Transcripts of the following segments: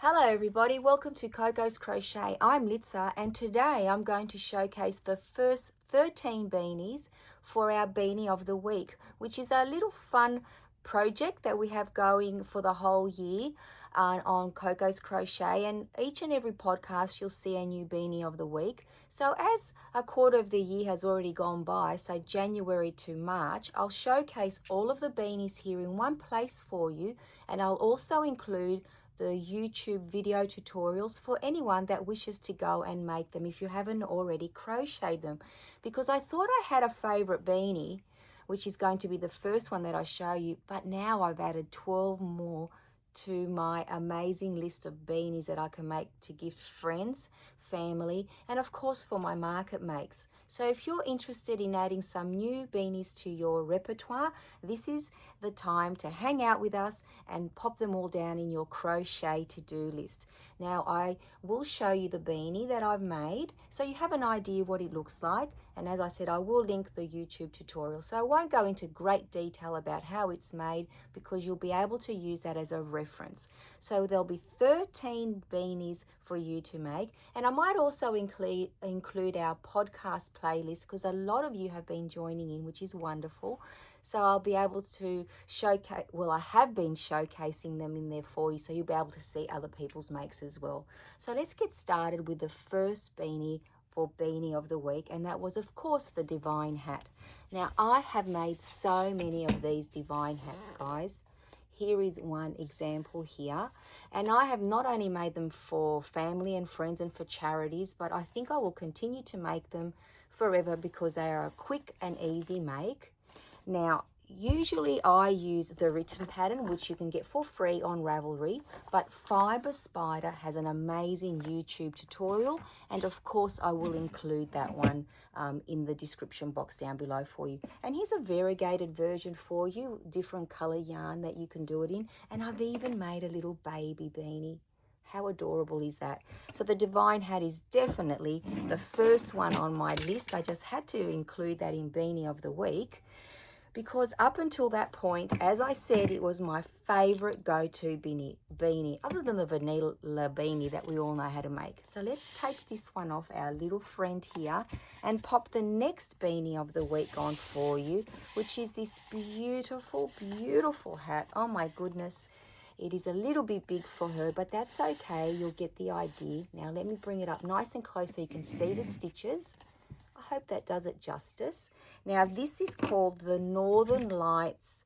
Hello everybody, welcome to Coco's Crochet. I'm Litza and today I'm going to showcase the first 13 beanies for our Beanie of the Week, which is a little fun project that we have going for the whole year on Coco's Crochet, and each and every podcast you'll see a new Beanie of the Week. So as a quarter of the year has already gone by, so January to March, I'll showcase all of the beanies here in one place for you, and I'll also include the YouTube video tutorials for anyone that wishes to go and make them if you haven't already crocheted them. Because I thought I had a favorite beanie, which is going to be the first one that I show you, but now I've added 12 more to my amazing list of beanies that I can make to gift friends, family, and of course for my market makes. So if you're interested in adding some new beanies to your repertoire, this is the time to hang out with us and pop them all down in your crochet to-do list. Now I will show you the beanie that I've made so you have an idea what it looks like, and as I said, I will link the YouTube tutorial, so I won't go into great detail about how it's made because you'll be able to use that as a reference. So there'll be 13 beanies for you to make, and I might also include our podcast playlist because a lot of you have been joining in, which is wonderful. So I'll be able to showcase, well, I have been showcasing them in there for you, so you'll be able to see other people's makes as well. So let's get started with the first beanie for Beanie of the Week, and that was of course the Divine hat. Now I have made so many of these Divine hats, guys. Here is one example here, and I have not only made them for family and friends and for charities, but I think I will continue to make them forever because they are a quick and easy make. Now usually I use the written pattern, which you can get for free on Ravelry, but Fiber Spider has an amazing YouTube tutorial, and of course I will include that one in the description box down below for you. And here's a variegated version for you, different color yarn that you can do it in, and I've even made a little baby beanie. How adorable is that? So the Divine hat is definitely the first one on my list. I just had to include that in Beanie of the Week, because up until that point, as I said, it was my favorite go-to beanie, other than the vanilla beanie that we all know how to make. So let's take this one off our little friend here and pop the next Beanie of the Week on for you, which is this beautiful, beautiful hat. Oh my goodness. It is a little bit big for her, but that's okay. You'll get the idea. Now let me bring it up nice and close so you can see the stitches. I hope that does it justice. Now this is called the Northern Lights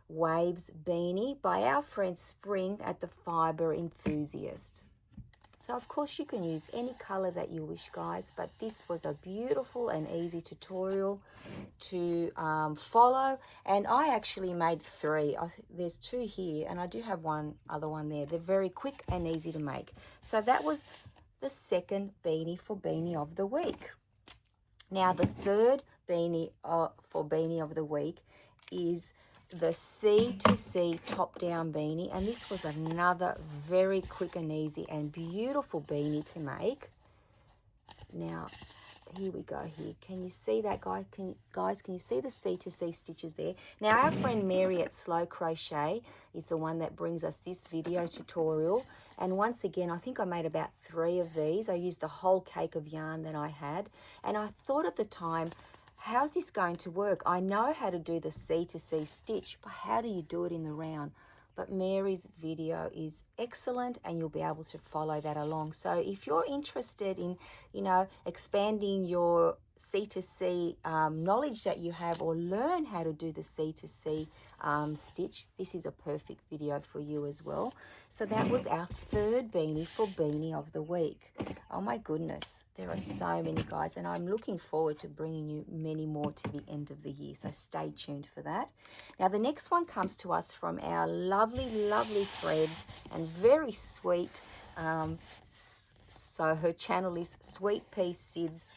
Waves Beanie by our friend Spring at the Fiber Enthusiast. So of course you can use any color that you wish, guys, but this was a beautiful and easy tutorial to follow, and I actually made 3. There's 2 here and I do have one other one there. They're very quick and easy to make. So that was the second beanie for Beanie of the Week. Now the third beanie for Beanie of the Week is the C2C top-down beanie, and this was another very quick and easy and beautiful beanie to make. Now here we go here. Can you see that, guys? Can you see the C2C stitches there? Now our friend Mary at Slow Crochet is the one that brings us this video tutorial, and once again I think I made about 3 of these. I used the whole cake of yarn that I had, and I thought at the time, how's this going to work? I know how to do the C2C stitch, but how do you do it in the round? But Mary's video is excellent and you'll be able to follow that along. So if you're interested in, expanding your C2C knowledge that you have, or learn how to do the C2C stitch, this is a perfect video for you as well. So that was our third beanie for Beanie of the Week. Oh my goodness, there are so many, guys, and I'm looking forward to bringing you many more to the end of the year, so stay tuned for that. Now the next one comes to us from our lovely, lovely friend and very sweet, so her channel is Sweet Pea Sid's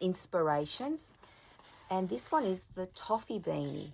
Inspirations, and this one is the Toffee Beanie.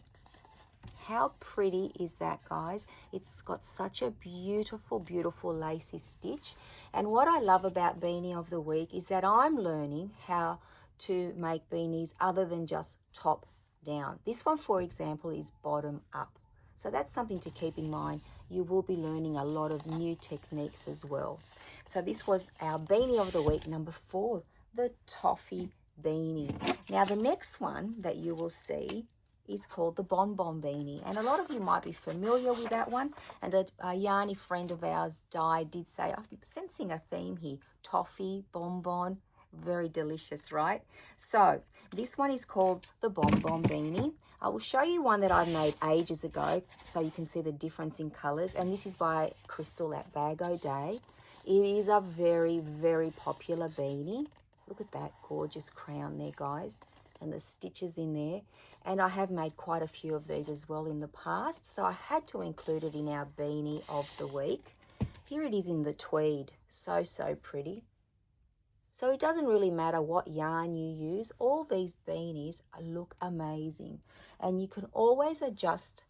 How pretty is that, guys? It's got such a beautiful, beautiful lacy stitch. And what I love about Beanie of the Week is that I'm learning how to make beanies other than just top down. This one, for example, is bottom up. So that's something to keep in mind. you will be learning a lot of new techniques as well. So this was our beanie of the week, number 4, the Toffee Beanie. Now the next one that you will see is called the Bonbon Beanie, and a lot of you might be familiar with that one. And a yarny friend of ours, Di, did say, I'm sensing a theme here, toffee, bonbon, very delicious, right? So this one is called the Bonbon Beanie. I will show you one that I made ages ago so you can see the difference in colors, and this is by Crystal at Bag O Day. It is a very, very popular beanie. Look at that gorgeous crown there, guys, and the stitches in there. And I have made quite a few of these as well in the past, so I had to include it in our beanie of the week. Here it is in the tweed. So, so pretty. So it doesn't really matter what yarn you use. All these beanies look amazing. And you can always adjust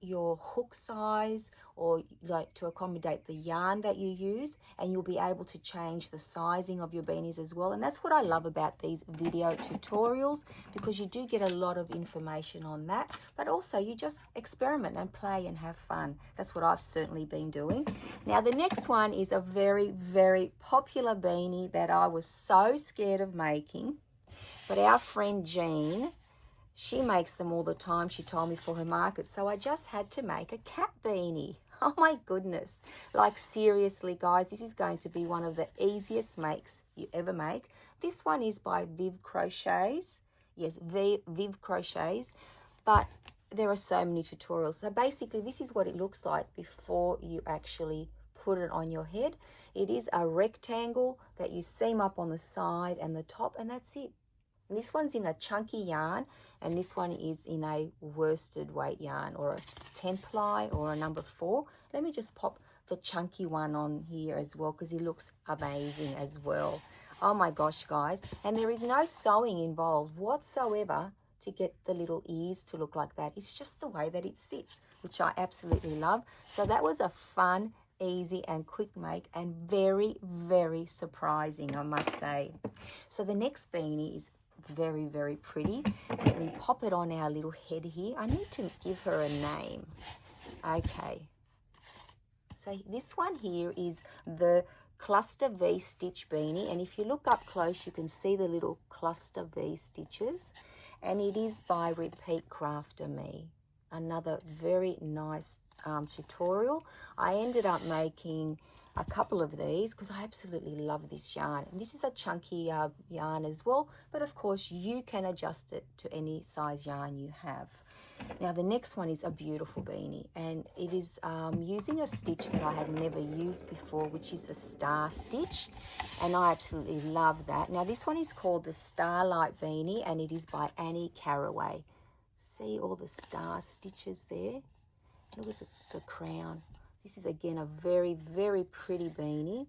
your hook size or like to accommodate the yarn that you use, and you'll be able to change the sizing of your beanies as well. And that's what I love about these video tutorials, because you do get a lot of information on that, but also you just experiment and play and have fun. That's what I've certainly been doing. Now the next one is a very, very popular beanie that I was so scared of making, but our friend Jean, she makes them all the time, she told me, for her market. So I just had to make a cat beanie. Oh my goodness. Like seriously, guys, this is going to be one of the easiest makes you ever make. This one is by Viv Crochets. Yes, Viv Crochets. But there are so many tutorials. So basically, this is what it looks like before you actually put it on your head. It is a rectangle that you seam up on the side and the top, and that's it. And this one's in a chunky yarn, and this one is in a worsted weight yarn, or a 10 ply or a number 4. Let me just pop the chunky one on here as well, because it looks amazing as well. Oh my gosh, guys. And there is no sewing involved whatsoever to get the little ears to look like that. It's just the way that it sits, which I absolutely love. So that was a fun, easy and quick make, and very, very surprising, I must say. So the next beanie is very, very pretty. Let me pop it on our little head here. I need to give her a name. Okay, so this one here is the Cluster V stitch beanie, and if you look up close you can see the little cluster V stitches, and it is by Repeat Crafter Me. Another very nice tutorial. I ended up making a couple of these because I absolutely love this yarn, and this is a chunky yarn as well, but of course you can adjust it to any size yarn you have. Now the next one is a beautiful beanie, and it is using a stitch that I had never used before, which is the star stitch, and I absolutely love that. Now this one is called the Starlight beanie, and it is by Annie Caraway. See all the star stitches there? Look at the crown. This is again a very, very pretty beanie,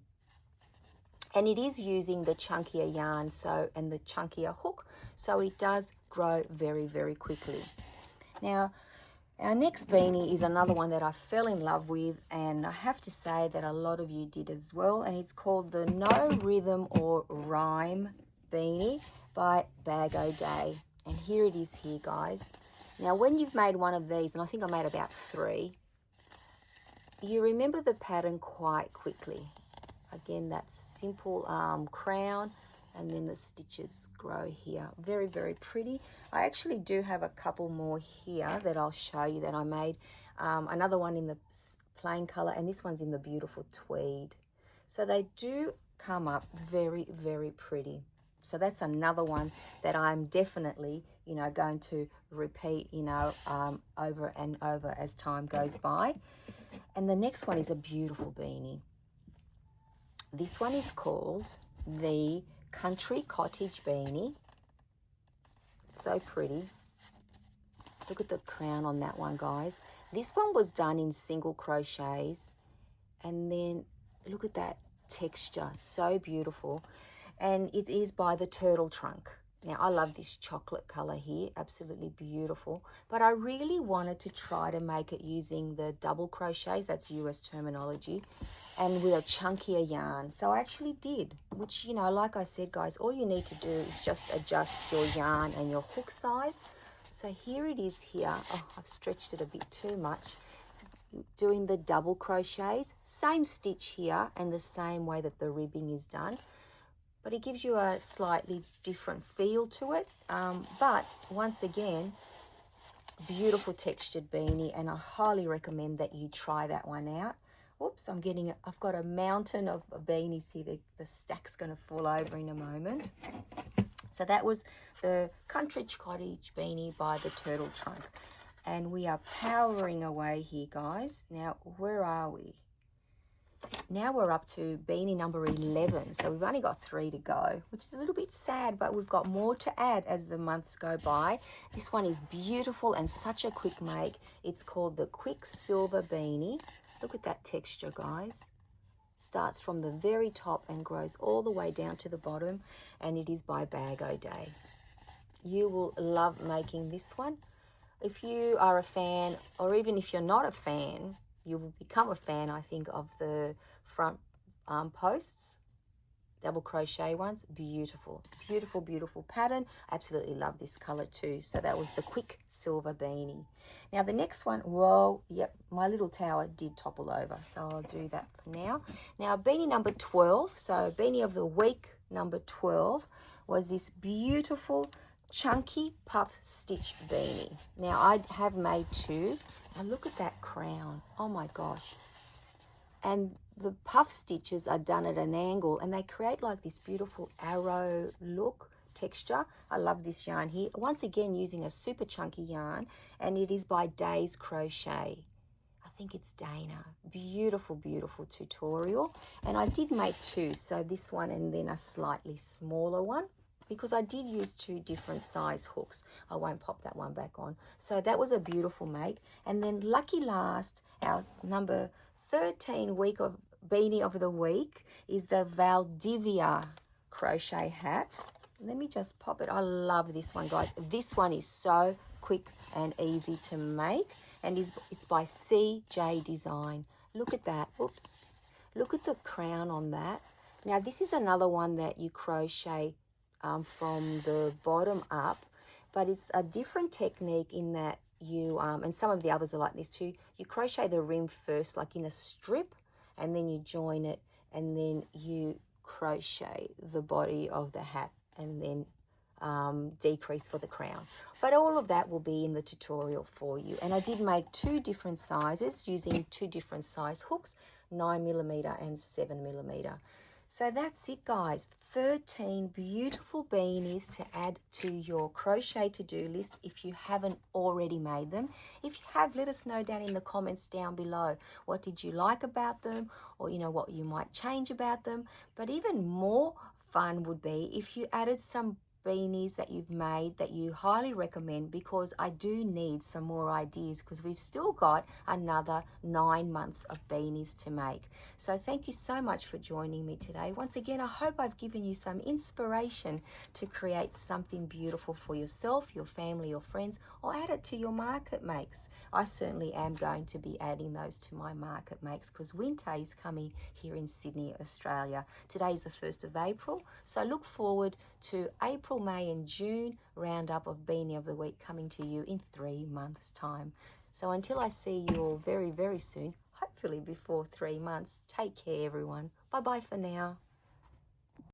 and it is using the chunkier yarn and the chunkier hook, so it does grow very, very quickly. Now our next beanie is another one that I fell in love with, and I have to say that a lot of you did as well, and it's called the No Rhythm or Rhyme beanie by Bag O Day. And here it is here, guys. Now when you've made one of these, and I think I made about 3, you remember the pattern quite quickly. Again, that simple crown, and then the stitches grow here. Very, very pretty. I actually do have a couple more here that I'll show you that I made. Another one in the plain color, and this one's in the beautiful tweed. So they do come up very, very pretty. So that's another one that I'm definitely, going to repeat, over and over as time goes by. And the next one is a beautiful beanie. This one is called the Country Cottage beanie. So pretty. Look at the crown on that one, guys. This one was done in single crochets, and then look at that texture, so beautiful. And it is by the Turtle Trunk. Now I love this chocolate color here, absolutely beautiful, but I really wanted to try to make it using the double crochets, that's US terminology, and with a chunkier yarn. So I actually did, which, like I said, guys, all you need to do is just adjust your yarn and your hook size. So here it is here. Oh, I've stretched it a bit too much. doing the double crochets, same stitch here and the same way that the ribbing is done, but it gives you a slightly different feel to it. But once again, beautiful textured beanie, and I highly recommend that you try that one out. Oops, I've got a mountain of beanies here. The stack's going to fall over in a moment. So that was the Cottage beanie by the Turtle Trunk. And we are powering away here, guys. Now, where are we? Now we're up to beanie number 11. So we've only got 3 to go, which is a little bit sad, but we've got more to add as the months go by. This one is beautiful and such a quick make. It's called the Quicksilver Beanie. Look at that texture, guys. Starts from the very top and grows all the way down to the bottom, and it is by Bag O Day. You will love making this one. If you are a fan, or even if you're not a fan, you will become a fan, I think, of the front posts, double crochet ones. Beautiful, beautiful, beautiful pattern. Absolutely love this color too. So that was the Quicksilver Beanie. Now the next one, whoa, yep, my little tower did topple over, so I'll do that for now. Now beanie number 12, so beanie of the week number 12 was this beautiful chunky puff stitch beanie. Now I have made 2. Now look at that crown. Oh my gosh. And the puff stitches are done at an angle, and they create like this beautiful arrow look texture. I love this yarn here. Once again, using a super chunky yarn, and it is by Days Crochet. I think it's Dana. Beautiful, beautiful tutorial. And I did make 2, so this one and then a slightly smaller one, because I did use 2 different size hooks. I won't pop that one back on. So that was a beautiful make. And then lucky last, our number 13 week of beanie of the week is the Valdivia Crochet hat. Let me just pop it. I love this one, guys. This one is so quick and easy to make, and it's by CJ Design. Look at that. Oops. Look at the crown on that. Now this is another one that you crochet from the bottom up, but it's a different technique in that you and some of the others are like this too. You crochet the rim first, like in a strip, and then you join it, and then you crochet the body of the hat, and then decrease for the crown. But all of that will be in the tutorial for you. And I did make 2 different sizes using 2 different size hooks, 9mm and 7mm. So that's it, guys. 13 beautiful beanies to add to your crochet to-do list if you haven't already made them. If you have, let us know down in the comments down below. What did you like about them, or what you might change about them? But even more fun would be if you added some beanies that you've made that you highly recommend, because I do need some more ideas, because we've still got another 9 months of beanies to make. So thank you so much for joining me today. Once again, I hope I've given you some inspiration to create something beautiful for yourself, your family, or friends, or add it to your market makes. I certainly am going to be adding those to my market makes, because winter is coming here in Sydney, Australia. Today is the 1st of April, so look forward to April, May and June roundup of Beanie of the Week coming to you in 3 months' time. So until I see you all very, very soon, hopefully before 3 months, take care, everyone. Bye-bye for now.